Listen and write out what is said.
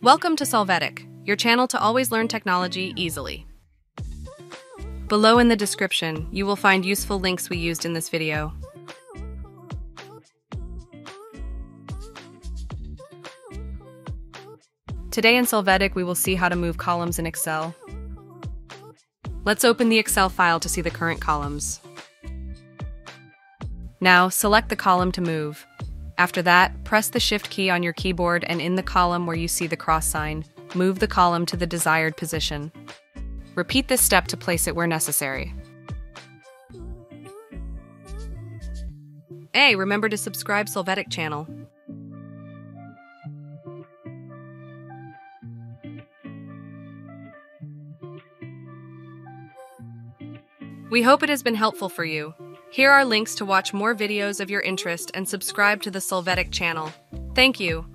Welcome to Solvetic, your channel to always learn technology easily. Below in the description, you will find useful links we used in this video. Today in Solvetic, we will see how to move columns in Excel. Let's open the Excel file to see the current columns. Now, select the column to move. After that, press the Shift key on your keyboard and in the column where you see the cross sign, move the column to the desired position. Repeat this step to place it where necessary. Hey, remember to subscribe Solvetic channel. We hope it has been helpful for you. Here are links to watch more videos of your interest and subscribe to the Solvetic channel. Thank you.